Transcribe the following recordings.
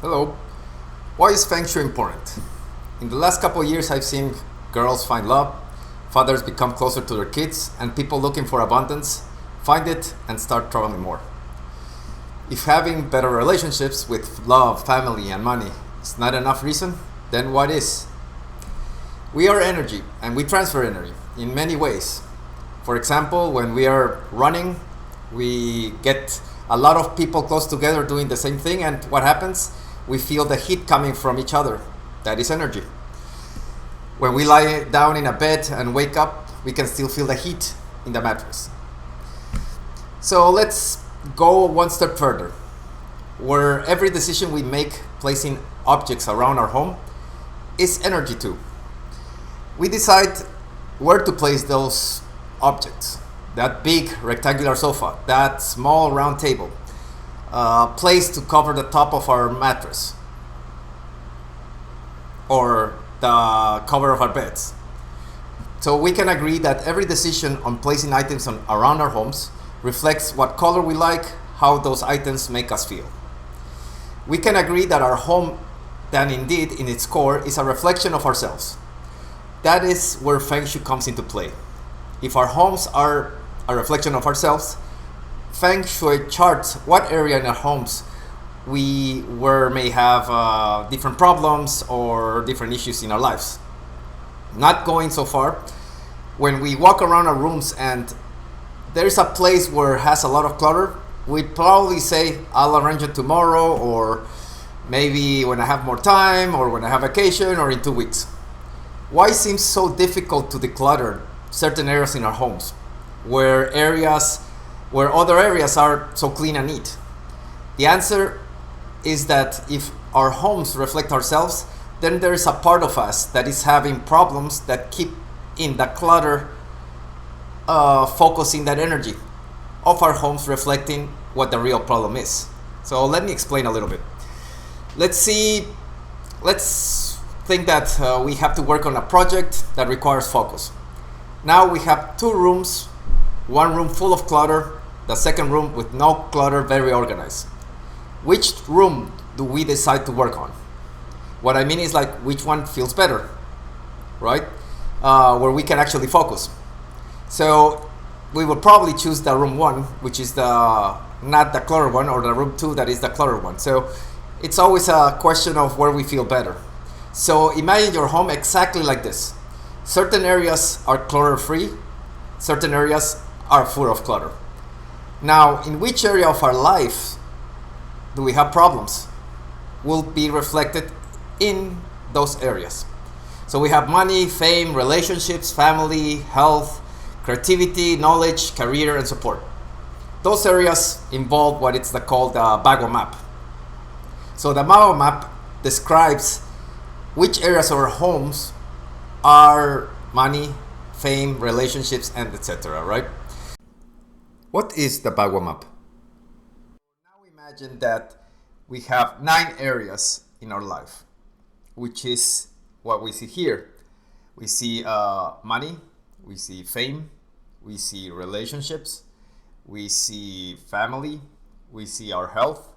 Hello. Why is Feng Shui important? In the last couple of years, I've seen girls find love, fathers become closer to their kids, and people looking for abundance find it and start traveling more. If having better relationships with love, family, and money is not enough reason, then what is? We are energy, and we transfer energy in many ways. For example, when we are running, we get a lot of people close together doing the same thing, and what happens? We feel the heat coming from each other. That is energy. When we lie down in a bed and wake up, we can still feel the heat in the mattress. So let's go one step further. Where every decision we make placing objects around our home is energy too. We decide where to place those objects. That big rectangular sofa, that small round table, place to cover the top of our mattress or the cover of our beds. So we can agree that every decision on placing items around our homes reflects what color we like, how those items make us feel. We can agree that our home, then indeed in its core, is a reflection of ourselves. That is where Feng Shui comes into play. If our homes are a reflection of ourselves, Feng Shui charts what area in our homes we may have different problems or different issues in our lives. Not going so far, when we walk around our rooms and there's a place where it has a lot of clutter, we'd probably say, I'll arrange it tomorrow, or maybe when I have more time, or when I have vacation, or in 2 weeks. Why seems so difficult to declutter certain areas in our homes, where other areas are so clean and neat? The answer is that if our homes reflect ourselves, then there is a part of us that is having problems that keep in the clutter, focusing that energy of our homes reflecting what the real problem is. So let me explain a little bit. Let's think that we have to work on a project that requires focus. Now we have 2 rooms, one room full of clutter, the second room with no clutter, very organized. Which room do we decide to work on? What I mean is like which one feels better, right? Where we can actually focus. So we will probably choose the room 1, which is not the clutter one, or the room 2 that is the clutter one. So it's always a question of where we feel better. So imagine your home exactly like this. Certain areas are clutter free, certain areas are full of clutter. Now, in which area of our life do we have problems will be reflected in those areas. So we have money, fame, relationships, family, health, creativity, knowledge, career, and support. Those areas involve what it's called the Bagua map. So the Bagua map describes which areas of our homes are money, fame, relationships, and etc., right? What is the Bagua map? Now imagine that we have 9 areas in our life, which is what we see here. We see money, we see fame, we see relationships, we see family, we see our health,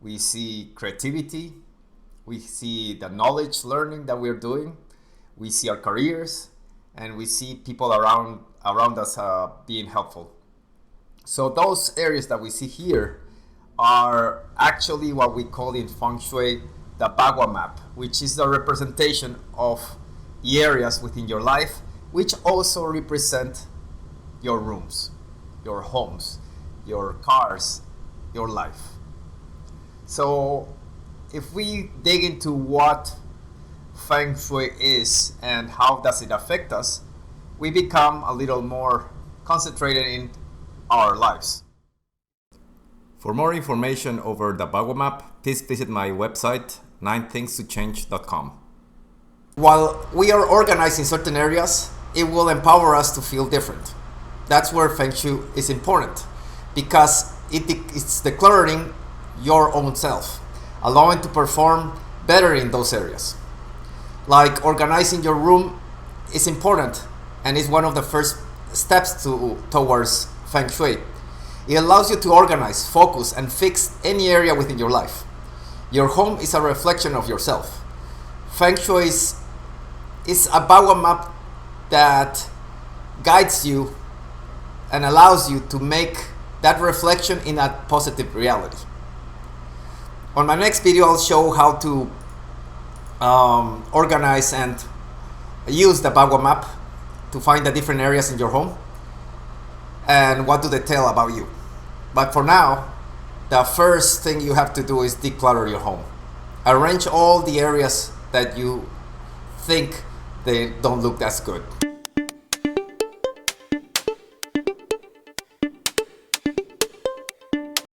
we see creativity, we see the knowledge learning that we're doing, we see our careers, and we see people around us being helpful. So those areas that we see here are actually what we call in Feng Shui the Bagua map, which is the representation of the areas within your life, which also represent your rooms, your homes, your cars, your life. So if we dig into what Feng Shui is and how does it affect us, we become a little more concentrated in our lives. For more information over the Bagua map, please visit my website 9thingstochange.com. While we are organized in certain areas, it will empower us to feel different. That's where Feng Shui is important, because it's decluttering your own self, allowing to perform better in those areas. Like organizing your room is important and is one of the first steps towards Feng Shui. It allows you to organize, focus, and fix any area within your life. Your home is a reflection of yourself. Feng Shui is a Bagua map that guides you and allows you to make that reflection in a positive reality. On my next video, I'll show how to organize and use the Bagua map to find the different areas in your home and what do they tell about you. But for now, the first thing you have to do is declutter your home. Arrange all the areas that you think they don't look as good.